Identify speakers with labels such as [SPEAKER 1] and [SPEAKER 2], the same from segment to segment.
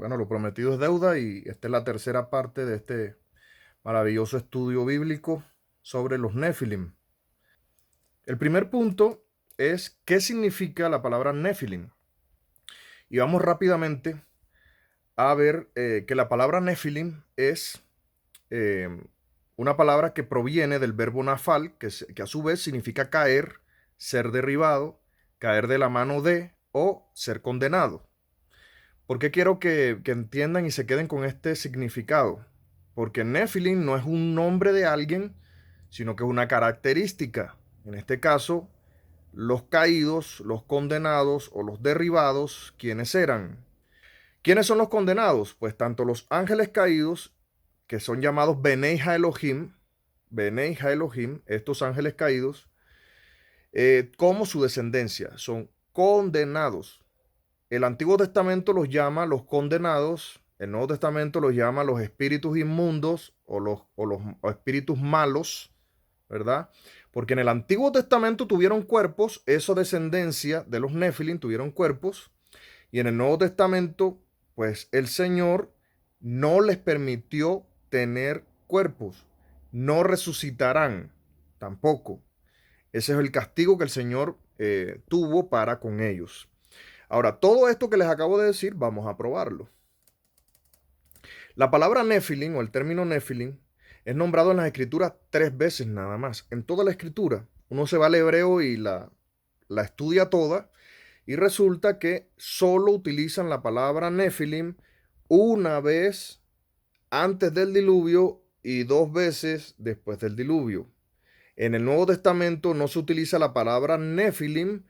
[SPEAKER 1] Bueno, lo prometido es deuda y esta es la tercera parte de este maravilloso estudio bíblico sobre los Nefilim. El primer punto es qué significa la palabra Nefilim. Y vamos rápidamente a ver que la palabra Nefilim es eh, una palabra que proviene del verbo nafal, que a su vez significa caer, ser derribado, caer de la mano de o ser condenado. ¿Por qué quiero que entiendan y se queden con este significado? Porque Nephilim no es un nombre de alguien, sino que es una característica. En este caso, los caídos, los condenados o los derribados, ¿quiénes eran? ¿Quiénes son los condenados? Pues tanto los ángeles caídos, que son llamados Benei Elohim, estos ángeles caídos, como su descendencia, son condenados. El Antiguo Testamento los llama los condenados, el Nuevo Testamento los llama los espíritus inmundos o los espíritus malos, ¿verdad? Porque en el Antiguo Testamento tuvieron cuerpos, esa descendencia de los Nefilim tuvieron cuerpos, y en el Nuevo Testamento, pues el Señor no les permitió tener cuerpos, no resucitarán tampoco. Ese es el castigo que el Señor tuvo para con ellos. Ahora, todo esto que les acabo de decir, vamos a probarlo. La palabra Nephilim o el término Nephilim es nombrado en las escrituras 3 veces nada más. En toda la escritura, uno se va al hebreo y la estudia toda y resulta que solo utilizan la palabra Nephilim una vez antes del diluvio y 2 veces después del diluvio. En el Nuevo Testamento no se utiliza la palabra Nephilim,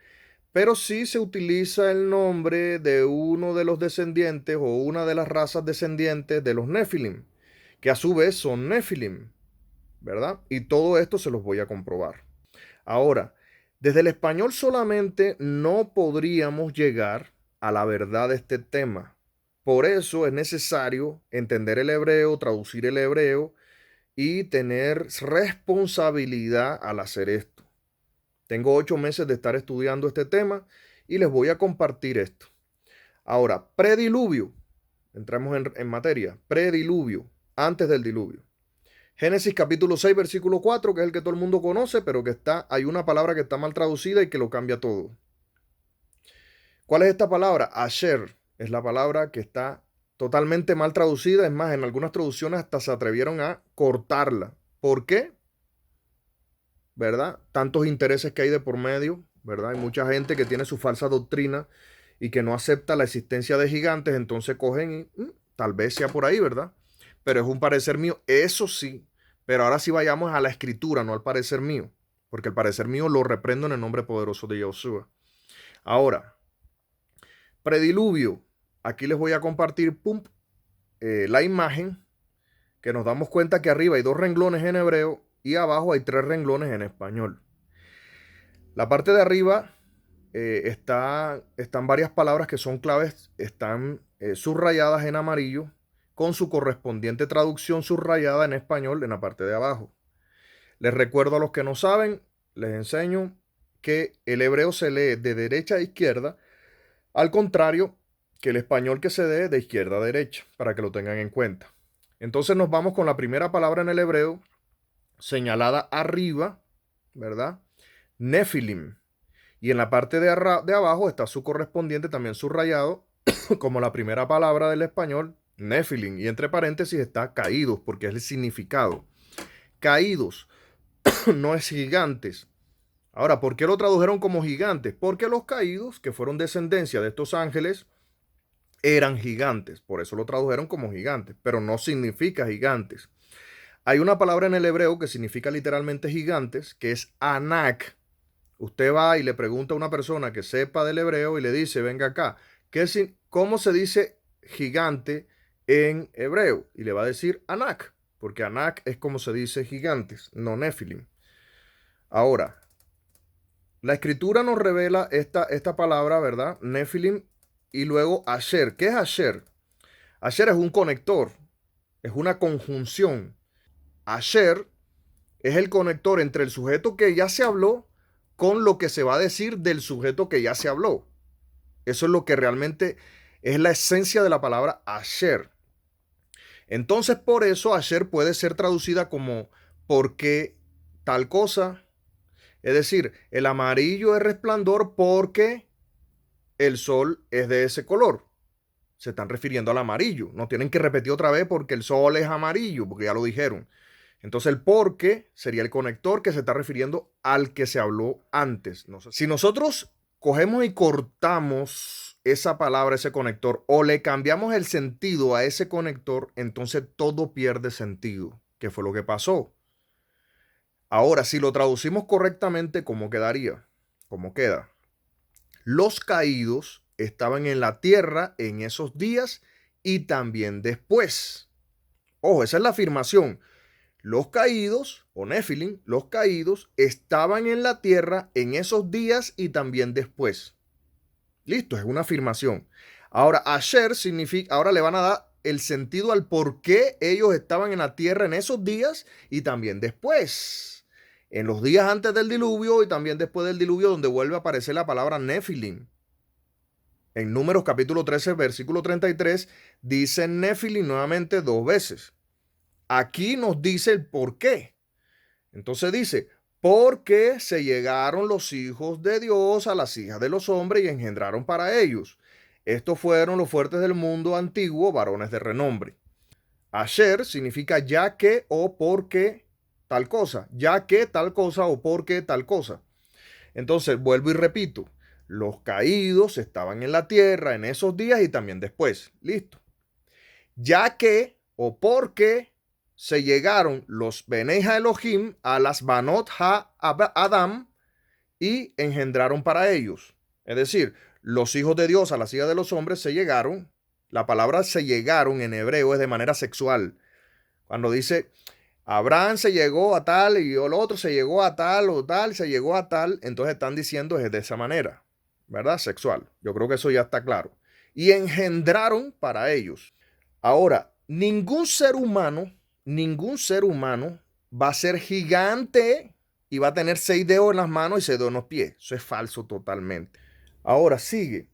[SPEAKER 1] pero sí se utiliza el nombre de uno de los descendientes o una de las razas descendientes de los Nephilim, que a su vez son Nephilim, ¿verdad? Y todo esto se los voy a comprobar. Ahora, desde el español solamente no podríamos llegar a la verdad de este tema. Por eso es necesario entender el hebreo, traducir el hebreo y tener responsabilidad al hacer esto. Tengo 8 meses de estar estudiando este tema y les voy a compartir esto. Ahora, prediluvio. Entramos en materia. Prediluvio, antes del diluvio. Génesis capítulo 6, versículo 4, que es el que todo el mundo conoce, pero hay una palabra que está mal traducida y que lo cambia todo. ¿Cuál es esta palabra? Asher es la palabra que está totalmente mal traducida. Es más, en algunas traducciones hasta se atrevieron a cortarla. ¿Por qué? ¿Verdad? Tantos intereses que hay de por medio, ¿verdad? Hay mucha gente que tiene su falsa doctrina y que no acepta la existencia de gigantes, entonces cogen y tal vez sea por ahí, ¿verdad? Pero es un parecer mío, eso sí. Pero ahora sí vayamos a la escritura, no al parecer mío, porque el parecer mío lo reprendo en el nombre poderoso de Yoshua. Ahora, prediluvio. Aquí les voy a compartir la imagen, que nos damos cuenta que arriba hay 2 renglones en hebreo y abajo hay 3 renglones en español. La parte de arriba están varias palabras que son claves, están subrayadas en amarillo con su correspondiente traducción subrayada en español en la parte de abajo. Les recuerdo a los que no saben, les enseño que el hebreo se lee de derecha a izquierda, al contrario que el español que se lee de izquierda a derecha, para que lo tengan en cuenta. Entonces nos vamos con la primera palabra en el hebreo, señalada arriba, ¿verdad? Nefilim. Y en la parte de abajo está su correspondiente también subrayado, como la primera palabra del español, Nefilim. Y entre paréntesis está caídos, porque es el significado. Caídos, no es gigantes. Ahora, ¿por qué lo tradujeron como gigantes? Porque los caídos, que fueron descendencia de estos ángeles, eran gigantes. Por eso lo tradujeron como gigantes, pero no significa gigantes. Hay una palabra en el hebreo que significa literalmente gigantes, que es Anak. Usted va y le pregunta a una persona que sepa del hebreo y le dice, venga acá, ¿cómo se dice gigante en hebreo? Y le va a decir Anak, porque Anak es como se dice gigantes, no Nephilim. Ahora, la escritura nos revela esta palabra, ¿verdad? Nephilim y luego Asher. ¿Qué es Asher? Asher es un conector, es una conjunción. Asher es el conector entre el sujeto que ya se habló con lo que se va a decir del sujeto que ya se habló. Eso es lo que realmente Es la esencia de la palabra Asher. Entonces, por eso Asher puede ser traducida como porque tal cosa. Es decir, el amarillo es resplandor porque el sol es de ese color. Se están refiriendo al amarillo. No tienen que repetir otra vez porque el sol es amarillo, porque ya lo dijeron. Entonces el porque sería el conector que se está refiriendo al que se habló antes. No sé. Si nosotros cogemos y cortamos esa palabra, ese conector, o le cambiamos el sentido a ese conector, entonces todo pierde sentido. ¿Qué fue lo que pasó? Ahora, si lo traducimos correctamente, ¿cómo quedaría? ¿Cómo queda? Los caídos estaban en la tierra en esos días y también después. Ojo, esa es la afirmación. Los caídos, o Nefilim, los caídos, estaban en la tierra en esos días y también después. Listo, es una afirmación. Ahora, Asher significa, ahora le van a dar el sentido al por qué ellos estaban en la tierra en esos días y también después. En los días antes del diluvio y también después del diluvio, donde vuelve a aparecer la palabra Nefilim. En Números capítulo 13, versículo 33, dice Nefilim nuevamente 2 veces. Aquí nos dice el por qué. Entonces dice, porque se llegaron los hijos de Dios a las hijas de los hombres y engendraron para ellos. Estos fueron los fuertes del mundo antiguo, varones de renombre. Asher significa ya que o porque tal cosa, ya que tal cosa o porque tal cosa. Entonces, vuelvo y repito, los caídos estaban en la tierra en esos días y también después. Listo. Ya que o porque se llegaron los Beneja Elohim a las Banot Ha-Adam y engendraron para ellos. Es decir, los hijos de Dios a las hijas de los hombres se llegaron. La palabra se llegaron en hebreo es de manera sexual. Cuando dice Abraham se llegó a tal y el otro se llegó a tal o tal, se llegó a tal, entonces están diciendo es de esa manera, ¿verdad? Sexual. Yo creo que eso ya está claro. Y engendraron para ellos. Ahora, ningún ser humano va a ser gigante y va a tener 6 dedos en las manos y 6 dedos en los pies. Eso es falso totalmente. Ahora sigue.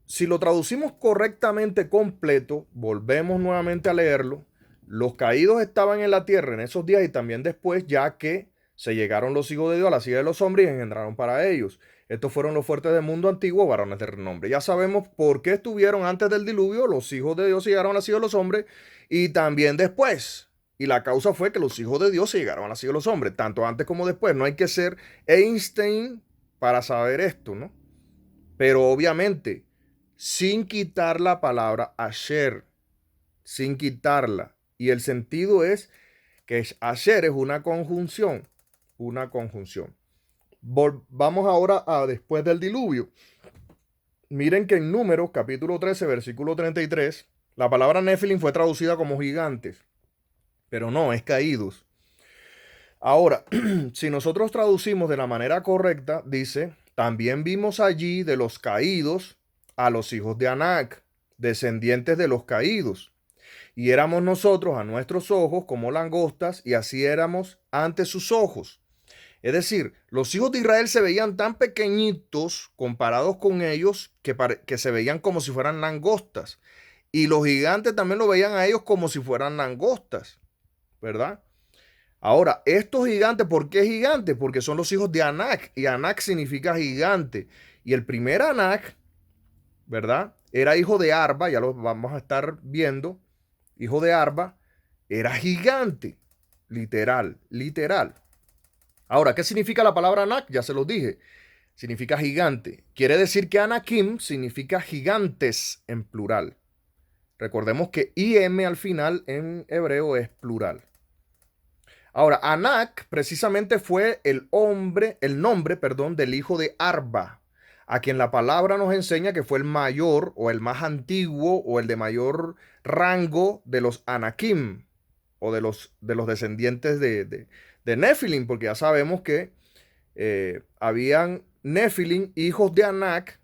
[SPEAKER 1] Si lo traducimos correctamente completo, volvemos nuevamente a leerlo. Los caídos estaban en la tierra en esos días y también después, ya que se llegaron los hijos de Dios a la silla de los hombres y engendraron para ellos. Estos fueron los fuertes del mundo antiguo, varones de renombre. Ya sabemos por qué estuvieron antes del diluvio, los hijos de Dios llegaron a la silla de los hombres y también después. Y la causa fue que los hijos de Dios se llegaron a la silla de los hombres, tanto antes como después. No hay que ser Einstein para saber esto, ¿no? Pero obviamente, sin quitar la palabra Asher, sin quitarla. Y el sentido es que Asher es una conjunción, una conjunción. Vamos ahora a después del diluvio. Miren que en Números, capítulo 13, versículo 33, la palabra Nefilim fue traducida como gigantes, pero no, es caídos. Ahora, si nosotros traducimos de la manera correcta, dice, también vimos allí de los caídos a los hijos de Anac, descendientes de los caídos. Y éramos nosotros a nuestros ojos como langostas, y así éramos ante sus ojos. Es decir, los hijos de Israel se veían tan pequeñitos comparados con ellos que se veían como si fueran langostas. Y los gigantes también lo veían a ellos como si fueran langostas, ¿verdad? Ahora, estos gigantes, ¿por qué gigantes? Porque son los hijos de Anac, y Anac significa gigante. Y el primer Anac, ¿verdad? Era hijo de Arba, ya lo vamos a estar viendo. Hijo de Arba, era gigante, literal, literal. Ahora, ¿qué significa la palabra Anak? Ya se los dije. Significa gigante. Quiere decir que Anakim significa gigantes en plural. Recordemos que IM al final en hebreo es plural. Ahora, Anak precisamente fue el nombre, perdón, del hijo de Arba, a quien la palabra nos enseña que fue el mayor o el más antiguo o el de mayor rango de los Anakim o de los descendientes de Nefilim, porque ya sabemos que habían Nefilim, hijos de Anak,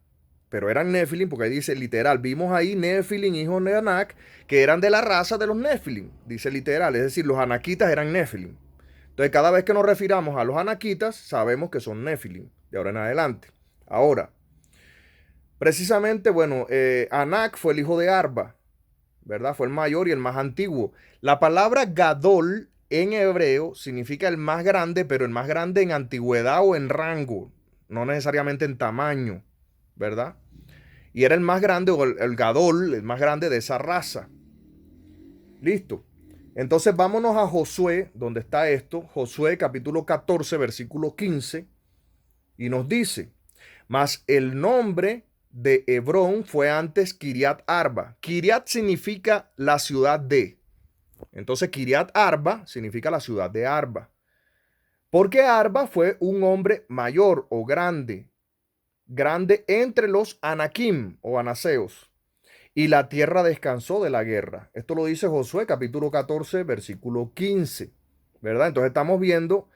[SPEAKER 1] pero eran Nefilim, porque ahí dice literal, vimos ahí Nefilim, hijos de Anak, que eran de la raza de los Nefilim, dice literal, es decir, los anaquitas eran Nefilim. Entonces, cada vez que nos refiramos a los anaquitas, sabemos que son Nefilim, de ahora en adelante. Ahora, Precisamente, bueno, Anac fue el hijo de Arba, ¿verdad? Fue el mayor y el más antiguo. La palabra Gadol en hebreo significa el más grande, pero el más grande en antigüedad o en rango, no necesariamente en tamaño, ¿verdad? Y era el más grande, o el Gadol, el más grande de esa raza. Listo. Entonces vámonos a Josué, donde está esto. Josué capítulo 14, versículo 15. Y nos dice, mas el nombre de Hebrón fue antes Kiriat Arba. Kiriat significa la ciudad de. Entonces Kiriat Arba significa la ciudad de Arba. Porque Arba fue un hombre mayor o grande, grande entre los Anakim o Anaseos. Y la tierra descansó de la guerra. Esto lo dice Josué capítulo 14, versículo 15. ¿Verdad? Entonces estamos viendo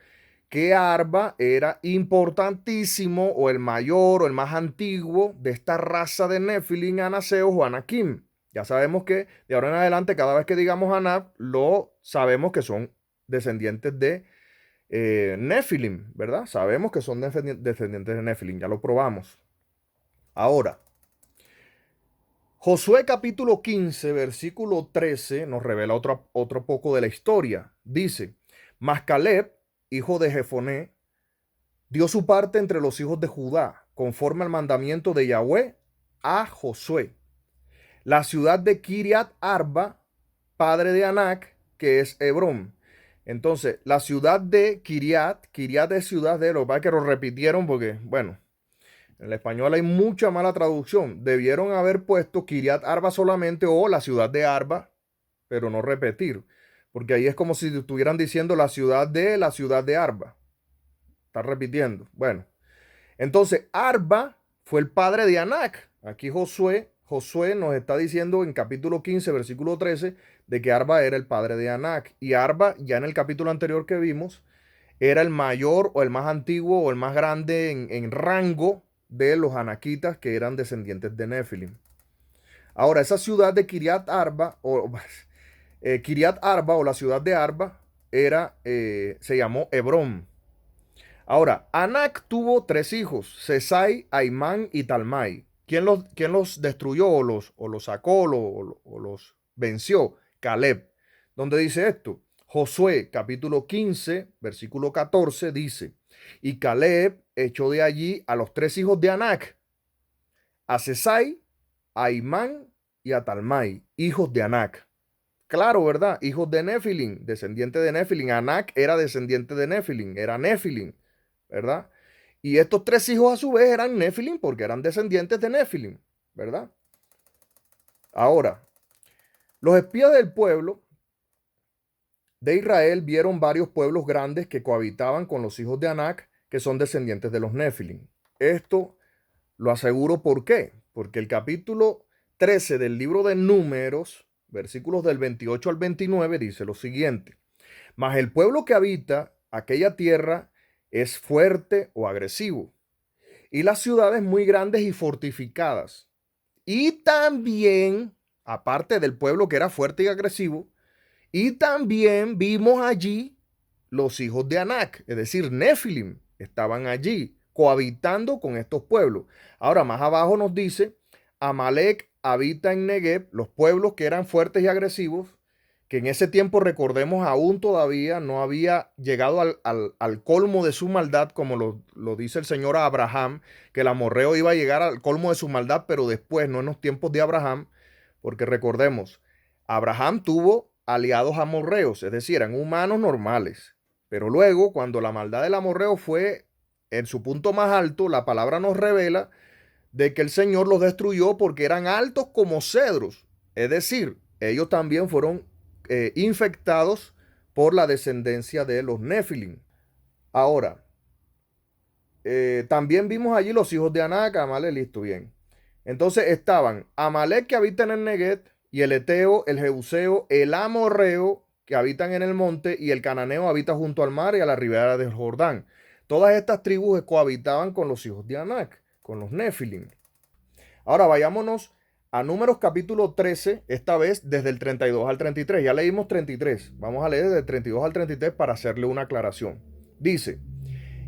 [SPEAKER 1] que Arba era importantísimo o el mayor o el más antiguo de esta raza de Nefilim, Anaseos o Anakim. Ya sabemos que de ahora en adelante, cada vez que digamos Anak, lo sabemos que son descendientes de Nefilim, ¿verdad? Sabemos que son descendientes de Nefilim, ya lo probamos. Ahora, Josué capítulo 15, versículo 13, nos revela otro poco de la historia. Dice, mas Caleb, hijo de Jefoné, dio su parte entre los hijos de Judá, conforme al mandamiento de Yahweh a Josué. La ciudad de Kiriat Arba, padre de Anac, que es Hebrón. Entonces, la ciudad de Kiriat es ciudad de, lo que lo repitieron porque, bueno, en el español hay mucha mala traducción. Debieron haber puesto Kiriat Arba solamente o la ciudad de Arba, pero no repetir. Porque ahí es como si estuvieran diciendo la ciudad de Arba. Está repitiendo. Bueno, entonces Arba fue el padre de Anac. Aquí Josué nos está diciendo en capítulo 15, versículo 13, de que Arba era el padre de Anac. Y Arba, ya en el capítulo anterior que vimos, era el mayor o el más antiguo o el más grande en rango de los anaquitas que eran descendientes de Nefilim. Ahora, esa ciudad de Kiriat Arba, o Kiriat Arba, o la ciudad de Arba, se llamó Hebrón. Ahora, Anac tuvo tres hijos, Sesai, Aimán y Talmai. ¿Quién los destruyó o los sacó o los venció? Caleb. ¿Dónde dice esto? Josué capítulo 15, versículo 14 dice, y Caleb echó de allí a los tres hijos de Anac, a Sesai, a Aimán y a Talmai, hijos de Anac. Claro, ¿verdad? Hijos de Nefilim, descendiente de Nefilim. Anac era descendiente de Nefilim, era Nefilim, ¿verdad? Y estos tres hijos a su vez eran Nefilim porque eran descendientes de Nefilim, ¿verdad? Ahora, los espías del pueblo de Israel vieron varios pueblos grandes que cohabitaban con los hijos de Anac, que son descendientes de los Nefilim. Esto lo aseguro, ¿por qué? Porque el capítulo 13 del libro de Números, versículos del 28 al 29, dice lo siguiente. Mas el pueblo que habita aquella tierra es fuerte o agresivo, y las ciudades muy grandes y fortificadas. Y también, aparte del pueblo que era fuerte y agresivo, y también vimos allí los hijos de Anac, es decir, Nefilim, estaban allí cohabitando con estos pueblos. Ahora, más abajo nos dice, Amalek habita en Negev, los pueblos que eran fuertes y agresivos, que en ese tiempo, recordemos, aún todavía no había llegado al colmo de su maldad, como lo dice el Señor a Abraham, que el amorreo iba a llegar al colmo de su maldad, pero después, no en los tiempos de Abraham, porque recordemos, Abraham tuvo aliados amorreos, es decir, eran humanos normales, pero luego, cuando la maldad del amorreo fue en su punto más alto, la palabra nos revela de que el Señor los destruyó porque eran altos como cedros, es decir, ellos también fueron infectados por la descendencia de los Nefilim. Ahora, también vimos allí los hijos de Anac, Amalek, listo, bien. Entonces estaban Amalek, que habita en el Negev, y el Eteo, el Jebuseo, el Amorreo, que habitan en el monte, y el Cananeo habita junto al mar y a la ribera del Jordán. Todas estas tribus cohabitaban con los hijos de Anac, con los Nefilim. Ahora vayámonos a Números capítulo 13, esta vez desde el 32 al 33. Ya leímos 33. Vamos a leer desde el 32 al 33 para hacerle una aclaración. Dice,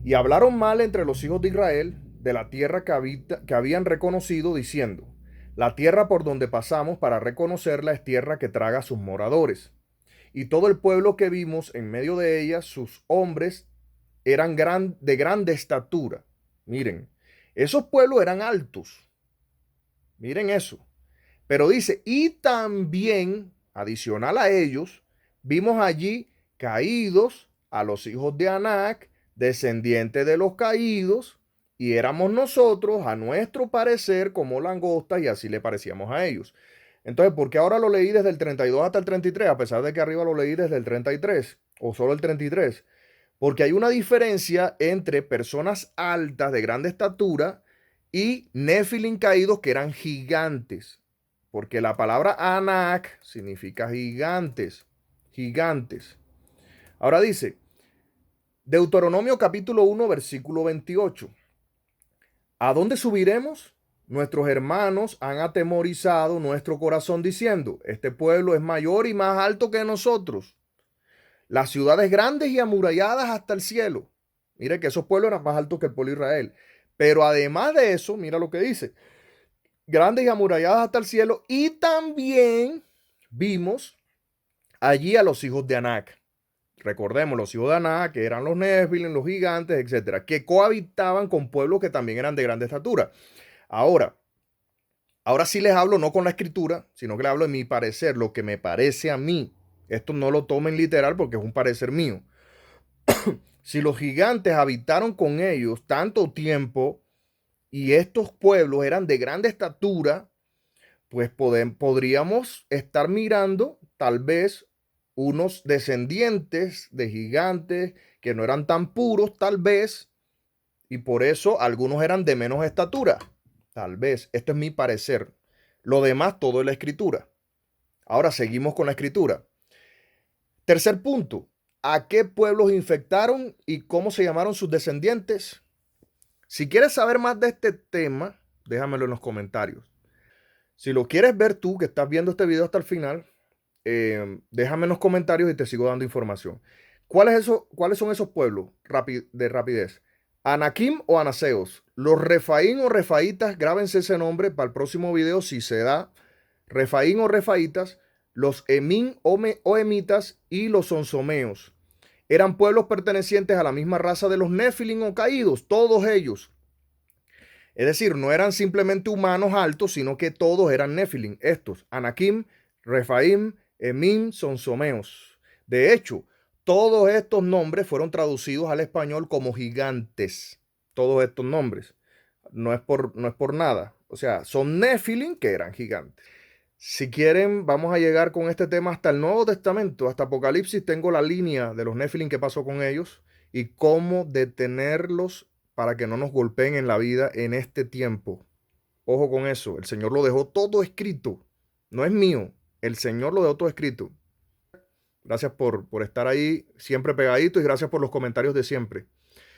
[SPEAKER 1] y hablaron mal entre los hijos de Israel de la tierra que habían reconocido, diciendo: la tierra por donde pasamos para reconocerla es tierra que traga a sus moradores. Y todo el pueblo que vimos en medio de ella, sus hombres eran de grande estatura. Miren, esos pueblos eran altos. Miren eso. Pero dice, y también, adicional a ellos, vimos allí caídos a los hijos de Anac, descendientes de los caídos, y éramos nosotros, a nuestro parecer, como langostas, y así le parecíamos a ellos. Entonces, ¿por qué ahora lo leí desde el 32 hasta el 33, a pesar de que arriba lo leí desde el 33, o solo el 33? Porque hay una diferencia entre personas altas de grande estatura y Nefilim caídos que eran gigantes. Porque la palabra Anak significa gigantes, gigantes. Ahora dice, Deuteronomio capítulo 1, versículo 28. ¿A dónde subiremos? Nuestros hermanos han atemorizado nuestro corazón diciendo, este pueblo es mayor y más alto que nosotros. Las ciudades grandes y amuralladas hasta el cielo. Mire que esos pueblos eran más altos que el pueblo de Israel. Pero además de eso, mira lo que dice, grandes y amuralladas hasta el cielo, y también vimos allí a los hijos de Anac. Recordemos, los hijos de Anac, que eran los Nefilim, los gigantes, etcétera, que cohabitaban con pueblos que también eran de grande estatura. Ahora sí les hablo no con la escritura, sino que les hablo de mi parecer, lo que me parece a mí. Esto no lo tomen literal porque es un parecer mío. Si los gigantes habitaron con ellos tanto tiempo y estos pueblos eran de grande estatura, pues podríamos estar mirando tal vez unos descendientes de gigantes que no eran tan puros, tal vez, y por eso algunos eran de menos estatura. Tal vez, esto es mi parecer. Lo demás, todo es la escritura. Ahora seguimos con la escritura. Tercer punto, ¿a qué pueblos infectaron y cómo se llamaron sus descendientes? Si quieres saber más de este tema, déjamelo en los comentarios. Si lo quieres ver tú, que estás viendo este video hasta el final, déjame en los comentarios y te sigo dando información. ¿Cuáles son esos pueblos de rapidez? Anakim o Anaseos. Los Refaín o Refaitas, grábense ese nombre para el próximo video si se da. Refaín o Refaitas, los Emín o Emitas y los Sonsomeos. Eran pueblos pertenecientes a la misma raza de los Nefilim o caídos, todos ellos. Es decir, no eran simplemente humanos altos, sino que todos eran Nefilim. Estos, Anakim, Refaim, Emim, Sonsomeos. De hecho, todos estos nombres fueron traducidos al español como gigantes. Todos estos nombres. No es por nada. O sea, son Nefilim que eran gigantes. Si quieren, vamos a llegar con este tema hasta el Nuevo Testamento, hasta Apocalipsis. Tengo la línea de los Nefilim, qué pasó con ellos y cómo detenerlos para que no nos golpeen en la vida en este tiempo. Ojo con eso, el Señor lo dejó todo escrito. No es mío, el Señor lo dejó todo escrito. Gracias por estar ahí siempre pegadito y gracias por los comentarios de siempre.